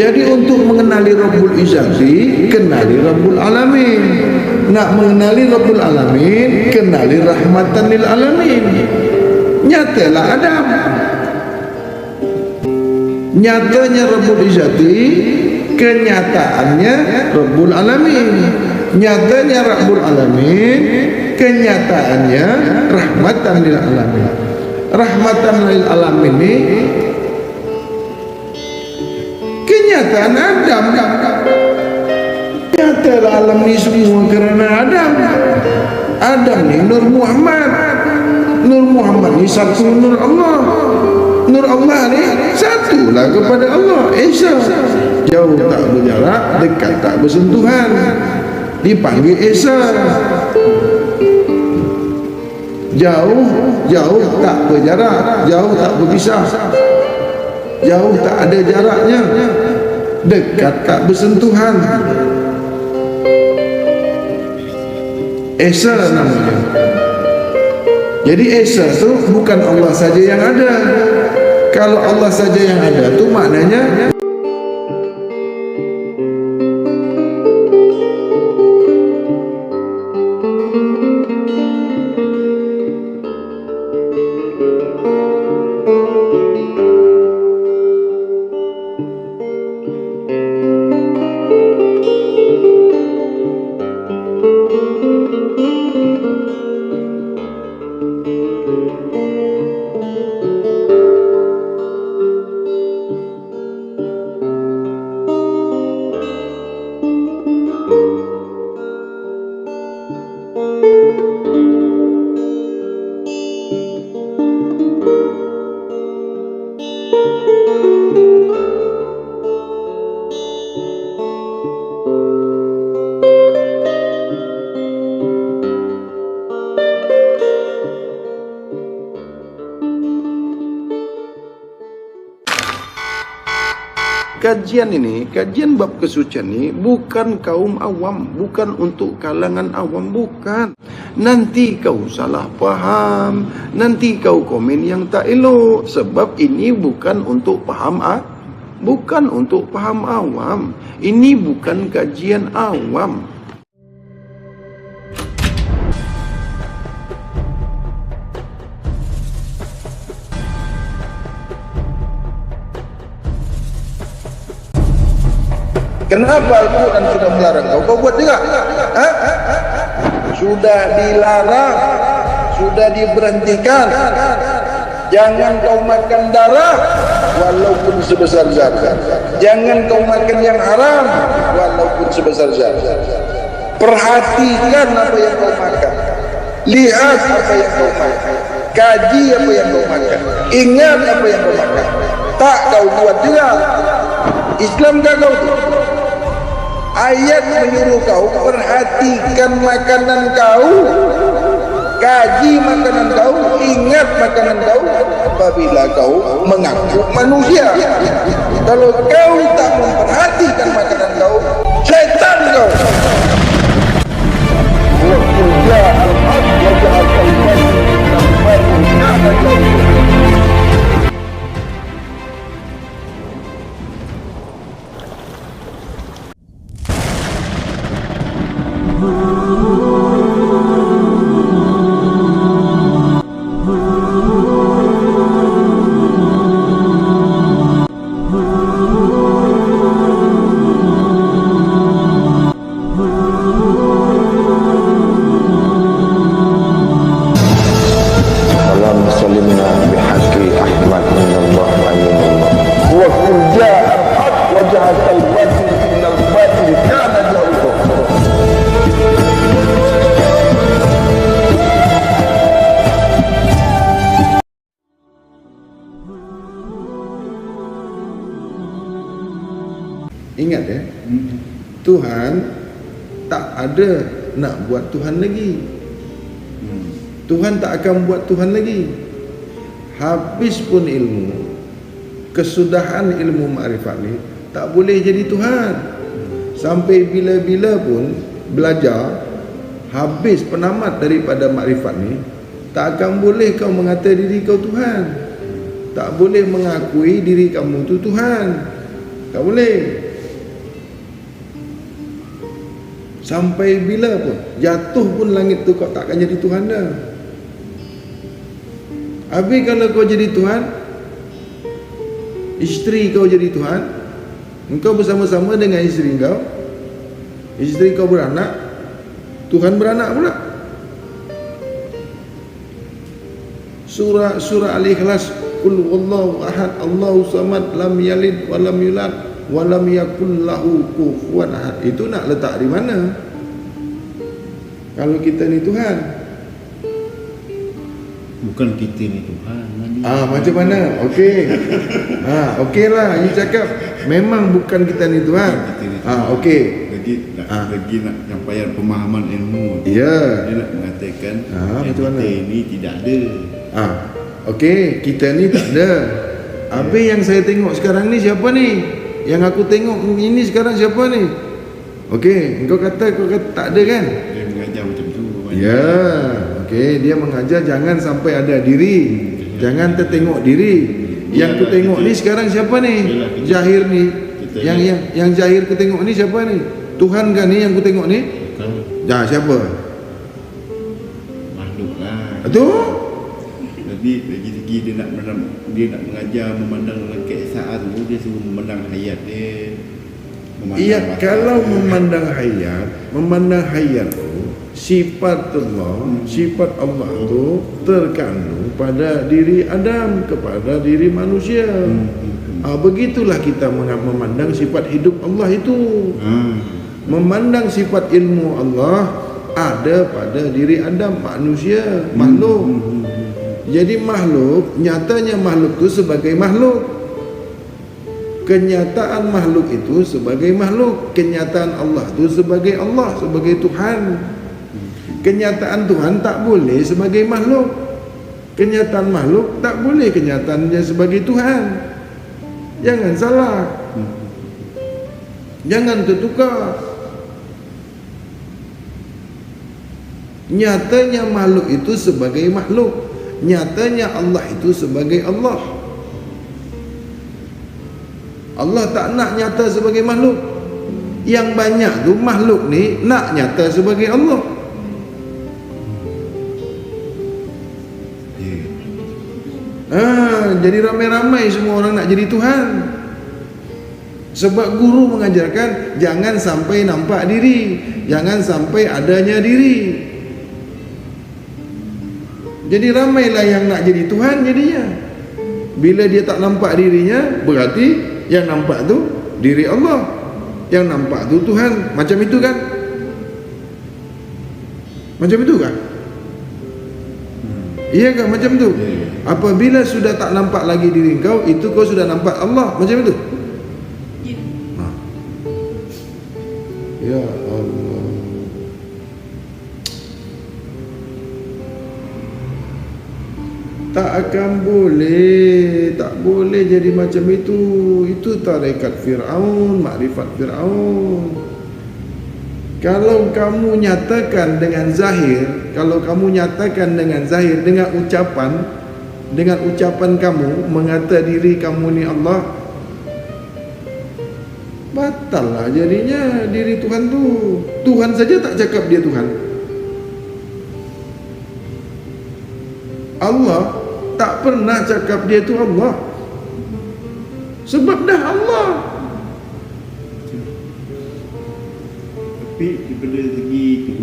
Jadi untuk mengenali Rabbul Izzati, kenali Rabbul Alamin. Nak mengenali Rabbul Alamin, kenali rahmatan lil alamin. Nyatalah Adam. Nyatanya Rabbul Izzati, kenyataannya Rabbul Alamin. Nyatanya Rabbul Alamin, kenyataannya rahmatan lil alamin. Rahmatan lil alamin ini kenyataan Adam. Nyatalah alam ini semua kerana Adam. Adam ni Nur Muhammad. Nur Muhammad ni satu Nur Allah. Nur Allah ni satulah kepada Allah. Esa. Jauh tak berjarak, dekat tak bersentuhan. Dipanggil Esa. Jauh tak berjarak, jauh tak berpisah. Jauh tak ada jaraknya, dekat tak bersentuhan. Esa namanya. Jadi Esa tu bukan Allah saja yang ada. Kalau Allah saja yang ada tu maknanya kajian bab kesucian ini bukan kaum awam, bukan untuk kalangan awam, bukan. Nanti kau salah faham, nanti kau komen yang tak elok, sebab ini bukan untuk faham bukan untuk faham awam. Ini bukan kajian awam. Kenapa Al-Quran sudah melarang kau? Kau buat juga? Sudah dilarang, sudah diberhentikan. Jangan kau makan darah walaupun sebesar zarah. Jangan kau makan yang haram walaupun sebesar zarah. Perhatikan apa yang kau makan. Lihat apa yang kau makan. Kaji apa yang kau makan. Ingat apa yang kau makan. Tak kau buat juga. Islam tak kau tu. Ayat menyuruh kau perhatikan makanan kau, kaji makanan kau, ingat makanan kau apabila kau mengaku manusia. Kalau kau tak memperhatikan makanan kau, syaitan kau. Ingat ya, Tuhan tak ada nak buat Tuhan lagi. Tuhan tak akan buat Tuhan lagi. Habis pun ilmu, kesudahan ilmu makrifat ni tak boleh jadi Tuhan. Sampai bila-bila pun belajar, habis penamat daripada makrifat ni, tak akan boleh kau mengata diri kau Tuhan. Tak boleh mengakui diri kamu tu Tuhan. Tak boleh. Sampai bila pun, jatuh pun langit tu kau takkan jadi Tuhan dah. Habis kalau kau jadi Tuhan, isteri kau jadi Tuhan, engkau bersama-sama dengan isteri kau, isteri kau beranak, Tuhan beranak pula. Surah Al-Ikhlas, Qul huwallahu ahad, Allahu samad, lam yalid wa lam yulad wa lam yakul lahu kufuwan ahad. Itu nak letak di mana? Kalau kita ni Tuhan. Bukan kita ni Tuhan. Macam mana? Okey. Okeylah, you cakap memang bukan kita ni Tuhan. Okey. Lagi nak nyampaikan pemahaman ilmu. Ya. Dia nak mengatakan macam mana? Kita ni tidak ada. Okey, kita ni tak ada. Habis yang saya tengok sekarang ni siapa ni? Yang aku tengok ini sekarang siapa ni? Okey, engkau kata tak ada kan? Dia mengajar macam tu. Ya. Okey, dia mengajar jangan sampai ada diri. Jangan tertengok diri. Yang ku tengok ni sekarang siapa ni? Zahir ni. Yang zahir ku tengok ni siapa ni? Tuhan kan ni yang ku tengok ni? Bukan. Siapa? Makhluk lah. Tu? Jadi lagi-lagi dia nak mengajar memandang keesaan tu, dia suruh memandang hayat dia. Iya, kalau memandang hayat tu sifat Allah tu terkandung pada diri Adam kepada diri manusia. Begitulah kita memandang sifat hidup Allah itu. Memandang sifat ilmu Allah ada pada diri Adam, manusia, makhluk. Jadi makhluk, nyatanya makhluk itu sebagai makhluk. Kenyataan makhluk itu sebagai makhluk. Kenyataan Allah itu sebagai Allah, sebagai Tuhan. Kenyataan Tuhan tak boleh sebagai makhluk. Kenyataan makhluk tak boleh kenyataannya sebagai Tuhan. Jangan salah. Jangan tertukar. Nyatanya makhluk itu sebagai makhluk. Nyatanya Allah itu sebagai Allah. Allah tak nak nyata sebagai makhluk. Yang banyak tu makhluk ni nak nyata sebagai Allah. Jadi ramai-ramai semua orang nak jadi Tuhan. Sebab guru mengajarkan jangan sampai nampak diri, jangan sampai adanya diri. Jadi ramailah yang nak jadi Tuhan jadinya. Bila dia tak nampak dirinya, berarti yang nampak tu diri Allah, yang nampak tu Tuhan. Macam itu kan? Macam itu kan? Iya kan macam tu? Apabila sudah tak nampak lagi diri kau, itu kau sudah nampak Allah. Macam itu? Ya Allah. Tak akan boleh. Tak boleh jadi macam itu. Itu tarekat Fir'aun, makrifat Fir'aun. Kalau kamu nyatakan dengan zahir, kalau kamu nyatakan dengan zahir, dengan ucapan kamu mengata diri kamu ni Allah, batal lah jadinya diri Tuhan tu. Tuhan saja tak cakap dia Tuhan. Allah tak pernah cakap dia tu Allah. Sebab dah Allah. Tapi daripada segi itu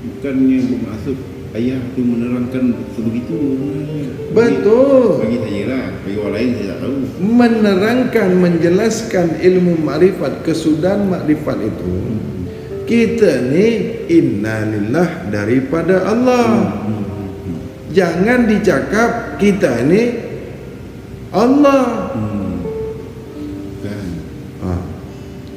bukannya bermaksud ayah tu menerangkan sebegitu. Betul. Bagi saya lah, bagi orang lain saya tak tahu. Menerangkan, menjelaskan ilmu makrifat, kesudahan makrifat itu, kita ni innalillah daripada Allah. Jangan dicakap kita ni Allah.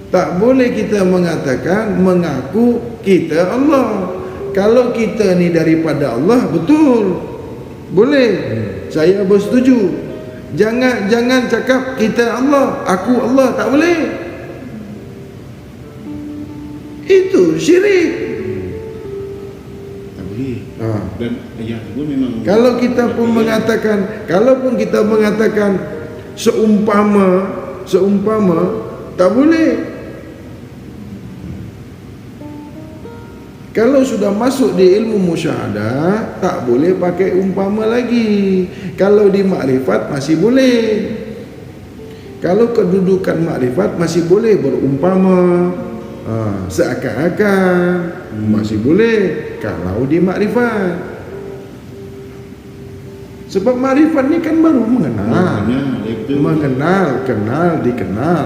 Tak boleh kita mengatakan, mengaku kita Allah. Kalau kita ni daripada Allah, betul, boleh, saya bersetuju. Jangan cakap kita Allah, aku Allah, tak boleh. Itu syirik. Tak boleh. Dan ayah pun memang, kalau kita pun mengatakan, kalaupun kita mengatakan seumpama Tak boleh. Kalau sudah masuk di ilmu musyahadah, tak boleh pakai umpama lagi. Kalau di makrifat masih boleh. Kalau kedudukan makrifat masih boleh berumpama, seakan-akan, masih boleh. Kalau di makrifat, sebab makrifat ni kan baru mengenal, kenal, dikenal,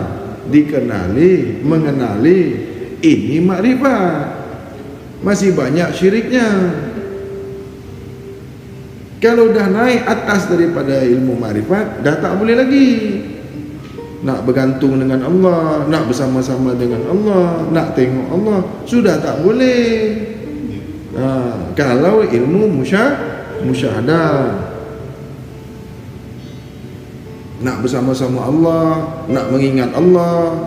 dikenali, mengenali. Ini makrifat. Masih banyak syiriknya. Kalau dah naik atas daripada ilmu makrifat, dah tak boleh lagi. Nak bergantung dengan Allah, nak bersama-sama dengan Allah, nak tengok Allah, sudah tak boleh. Kalau ilmu musyahadah, nak bersama-sama Allah, nak mengingat Allah,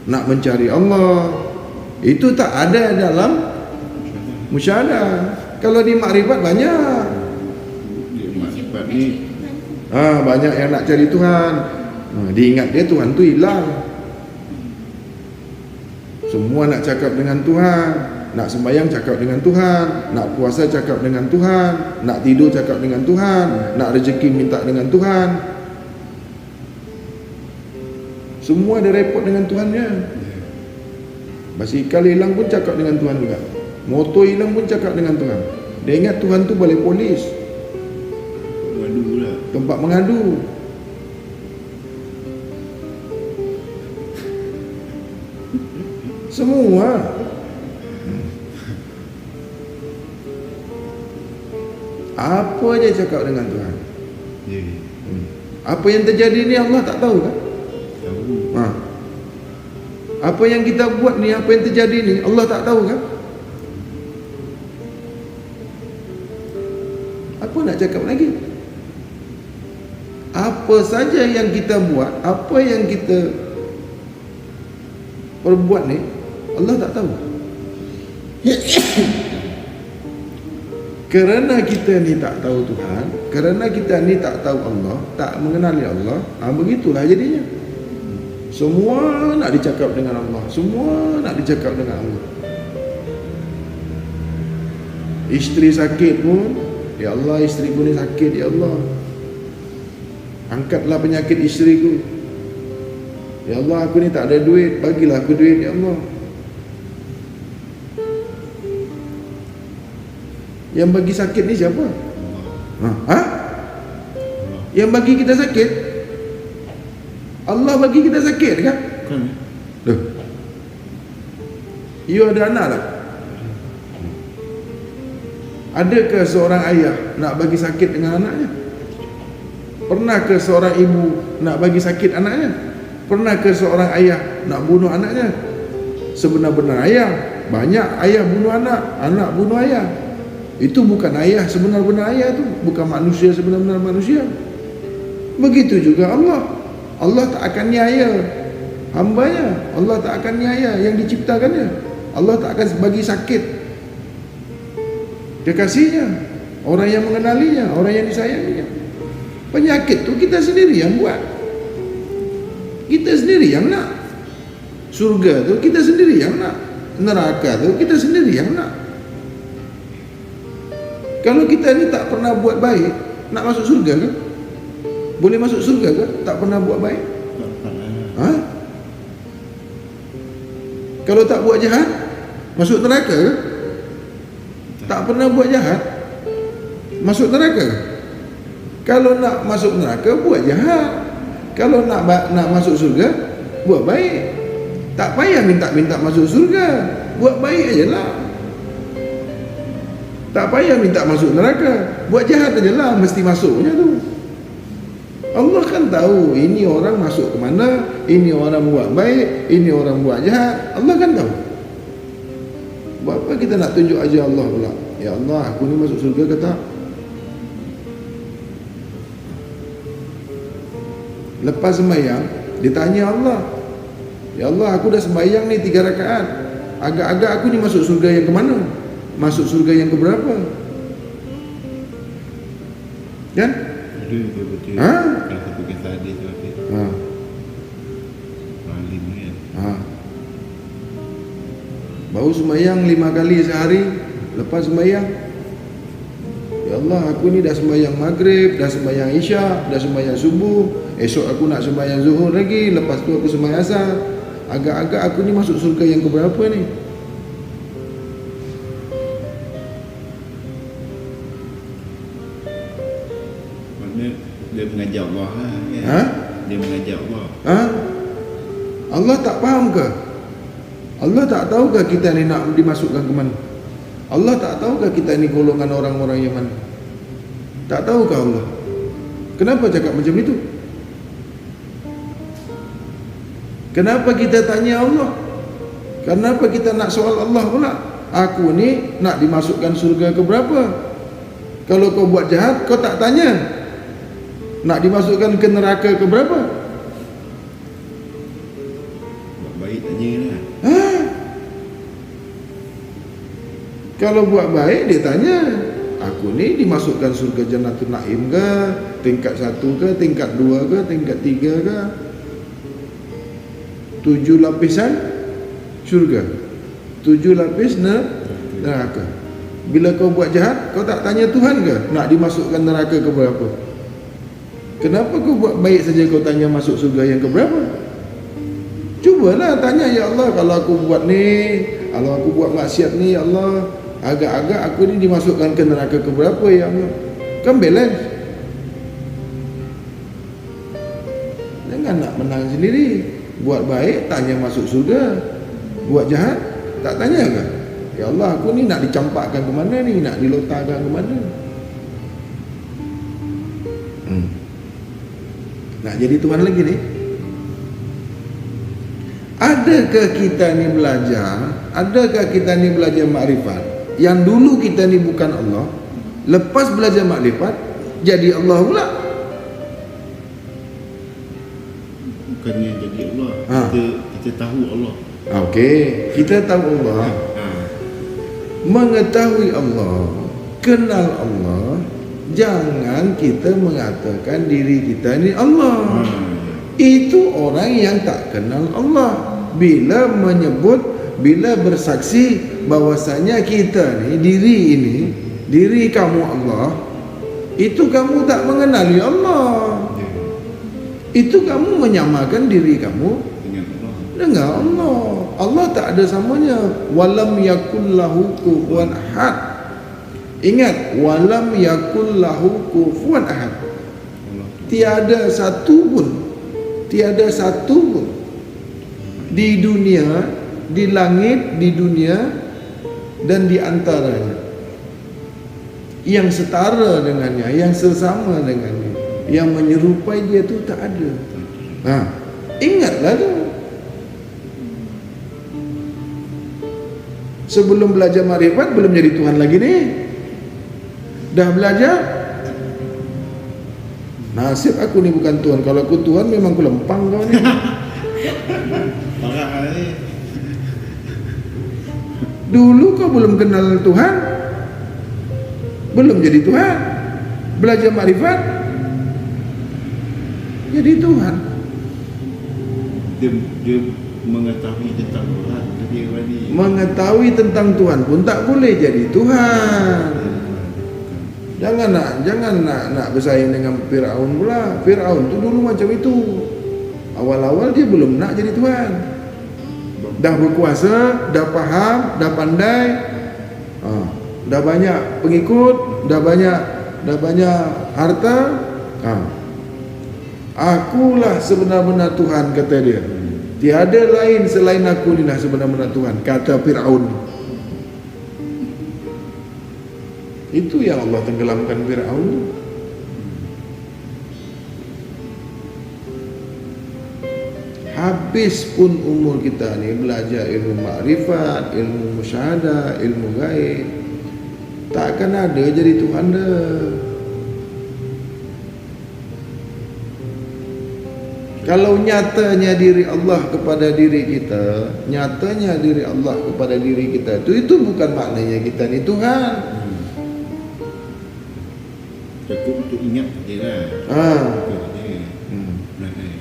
nak mencari Allah, itu tak ada dalam musyahadah. Kalau di makrifat banyak. Di makrifat ni banyak yang nak cari Tuhan. Diingat dia, Tuhan tu hilang. Semua nak cakap dengan Tuhan, nak sembahyang cakap dengan Tuhan, nak puasa cakap dengan Tuhan, nak tidur cakap dengan Tuhan, nak rezeki minta dengan Tuhan. Semua ada repot dengan Tuhannya. Basikal hilang pun cakap dengan Tuhan juga. Motor hilang pun cakap dengan Tuhan. Dia ingat Tuhan tu boleh polis, mengadu pula. tempat mengadu. Semua. Apa aja cakap dengan Tuhan. Apa yang terjadi ni Allah tak tahu kan? Tahu. Apa yang kita buat ni, apa yang terjadi ni, Allah tak tahu kan? Apa nak cakap lagi? Apa saja yang kita buat, apa yang kita perbuat ni, Allah tak tahu. Kerana kita ni tak tahu Tuhan, kerana kita ni tak tahu Allah, tak mengenali Allah, begitulah jadinya. Semua nak dicakap dengan Allah, semua nak dicakap dengan Allah. Isteri sakit pun, ya Allah, isteri ni sakit, ya Allah, angkatlah penyakit isteriku. Ya Allah, aku ni tak ada duit, bagilah aku duit, ya Allah. Yang bagi sakit ni siapa? Yang bagi kita sakit? Allah bagi kita sakit kan? Loh. You ada anak tak? Adakah seorang ayah nak bagi sakit dengan anaknya? Pernahkah seorang ibu nak bagi sakit anaknya? Pernahkah seorang ayah nak bunuh anaknya? Sebenar-benar ayah, banyak ayah bunuh anak, anak bunuh ayah. Itu bukan ayah sebenar-benar ayah tu, bukan manusia sebenar-benar manusia. Begitu juga Allah. Allah tak akan niaya hambanya, Allah tak akan niaya yang diciptakannya. Allah tak akan bagi sakit kekasihnya, orang yang mengenalinya, orang yang disayanginya. Penyakit tu kita sendiri yang buat, kita sendiri yang nak. Surga tu kita sendiri yang nak, neraka tu kita sendiri yang nak. Kalau kita ni tak pernah buat baik, nak masuk surga ke? Boleh masuk surga ke? Tak pernah buat baik? Kalau tak buat jahat, masuk neraka ke? Tak pernah buat jahat, masuk neraka ke? Kalau nak masuk neraka, buat jahat. Kalau nak masuk surga, buat baik. Tak payah minta-minta masuk surga, buat baik aja lah. Tak payah minta masuk neraka, buat jahat aja lah, mesti masuknya tu. Allah kan tahu ini orang masuk ke mana, ini orang buat baik, ini orang buat jahat. Allah kan tahu. Buat apa kita nak tunjuk aja Allah pula? Ya Allah, aku ni masuk surga ke tak? Lepas sembahyang, ditanya Allah, ya Allah, aku dah sembahyang ni 3 rakaat, agak-agak aku ni masuk surga yang ke mana? Masuk surga yang ke berapa? Kan? Betul. Kalau satu kisah hadis tu. Baru sembahyang 5 kali sehari. Lepas sembahyang, ya Allah, aku ni dah sembahyang maghrib, dah sembahyang isyak, dah sembahyang subuh, esok aku nak sembahyang zuhur lagi, lepas tu aku sembahyang asar. Agak-agak aku ni masuk surga yang keberapa ni? Maknanya dia mengajar Allah lah, kan? Ha? Dia mengajar Allah. Ha? Allah tak faham ke? Allah tak tahukah kita ni nak dimasukkan ke mana? Allah tak tahukah kita ni golongan orang-orang yang mana? Tak tahukah Allah? Kenapa cakap macam itu? Kenapa kita tanya Allah? Kenapa kita nak soal Allah pula? Aku ni nak dimasukkan surga ke berapa? Kalau kau buat jahat, kau tak tanya nak dimasukkan ke neraka ke berapa? Buat baik tanya lah. Ha? Kalau buat baik dia tanya, aku ni dimasukkan surga Jannatul Naim ke? Tingkat 1 ke? Tingkat 2 ke? Tingkat 3 ke? 7 lapisan syurga, 7 lapis neraka. Bila kau buat jahat, kau tak tanya Tuhan ke nak dimasukkan neraka ke berapa? Kenapa kau buat baik saja kau tanya masuk surga yang ke berapa? Cubalah tanya, ya Allah, kalau aku buat ni, kalau aku buat maksiat ni, ya Allah, agak-agak aku ni dimasukkan ke neraka ke berapa, ya Allah? Kan balance. Jangan nak menang sendiri. Buat baik tanya masuk surga, buat jahat tak tanya ke? Ya Allah, aku ni nak dicampakkan ke mana ni, nak dilontarkan ke mana? Nak jadi Tuhan lagi ni? Adakah kita ni belajar? Adakah kita ni belajar makrifat? Yang dulu kita ni bukan Allah, lepas belajar makrifat jadi Allah pula. Bukannya jadi Allah. Ha. Kita tahu Allah. Okey, kita tahu Allah, mengetahui Allah, kenal Allah. Jangan kita mengatakan diri kita ni Allah. Itu orang yang tak kenal Allah. Bila menyebut, bila bersaksi bahwasanya kita ni, diri ini, diri kamu Allah, itu kamu tak mengenali Allah. Itu kamu menyamakan diri kamu dengan Allah. Allah tak ada samanya. Walam yakul lahu kufuwan ahad. Ingat, walam yakul lahu kufuwan ahad. Tiada satu pun di dunia, di langit, di dunia dan di antaranya yang setara dengannya, yang sesama dengannya, yang menyerupai dia tu tak ada. Ingatlah tu. Sebelum belajar makrifat belum jadi Tuhan lagi ni. Dah belajar, nasib aku ni bukan Tuhan. Kalau aku Tuhan memang aku lempang kau ni. Parah ni. Dulu kau belum kenal Tuhan, belum jadi Tuhan. Belajar makrifat jadi Tuhan. Dia mengetahui tentang Tuhan. Mengetahui tentang Tuhan pun tak boleh jadi Tuhan. Jangan nak bersaing dengan Firaun pula. Firaun tu dulu macam itu. Awal-awal dia belum nak jadi Tuhan. Dah berkuasa, dah faham, dah pandai, dah banyak pengikut, dah banyak harta. Akulah sebenar-benar Tuhan, kata dia. Tiada lain selain aku ni lah sebenar-benar Tuhan, kata Firaun. Itu yang Allah tenggelamkan Firaun. Habis pun umur kita ni belajar ilmu makrifat, ilmu musyahadah, ilmu gaib, tak akan ada jadi Tuhan dah. Kalau nyatanya diri Allah kepada diri kita, nyatanya diri Allah kepada diri kita, itu bukan maknanya kita ni Tuhan. Cukup untuk ingat je lah.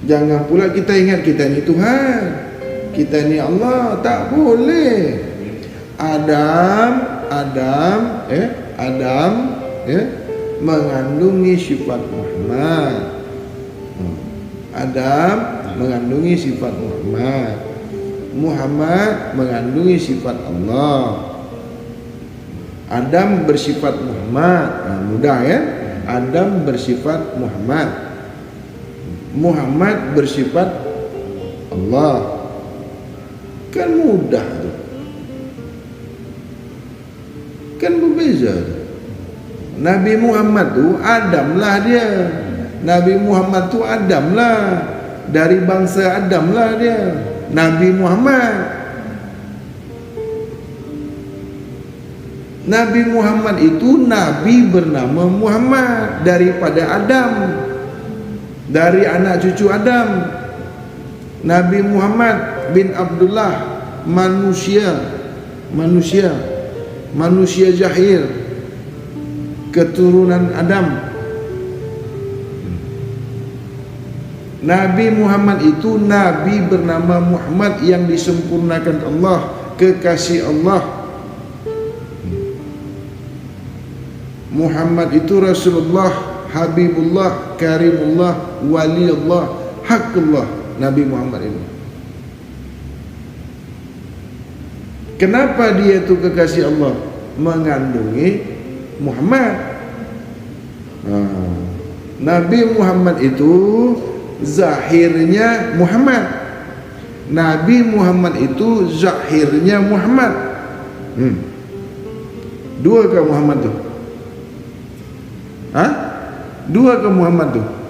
Jangan pula kita ingat kita ni Tuhan, kita ni Allah. Tak boleh. Adam mengandungi sifat Muhammad. Adam mengandungi sifat Muhammad. Muhammad mengandungi sifat Allah. Adam bersifat Muhammad. Mudah ya. Adam bersifat Muhammad. Muhammad bersifat Allah. Kan mudah tuh. Kan berbeza tuh. Nabi Muhammad tuh Adam lah dia. Nabi Muhammad tuh Adam lah. Dari bangsa Adam lah dia. Nabi Muhammad. Nabi Muhammad itu Nabi bernama Muhammad daripada Adam. Dari anak cucu Adam. Nabi Muhammad bin Abdullah, manusia jahil, keturunan Adam. Nabi Muhammad itu Nabi bernama Muhammad yang disempurnakan Allah, kekasih Allah. Muhammad itu Rasulullah, Habibullah, Karimullah, Waliullah, Haqqullah. Nabi Muhammad ini. Kenapa dia itu kekasih Allah? Mengandungi Muhammad. Nabi Muhammad itu zahirnya Muhammad. Nabi Muhammad itu zahirnya Muhammad. Dua ke Muhammad tuh? Dua ke Muhammad tuh?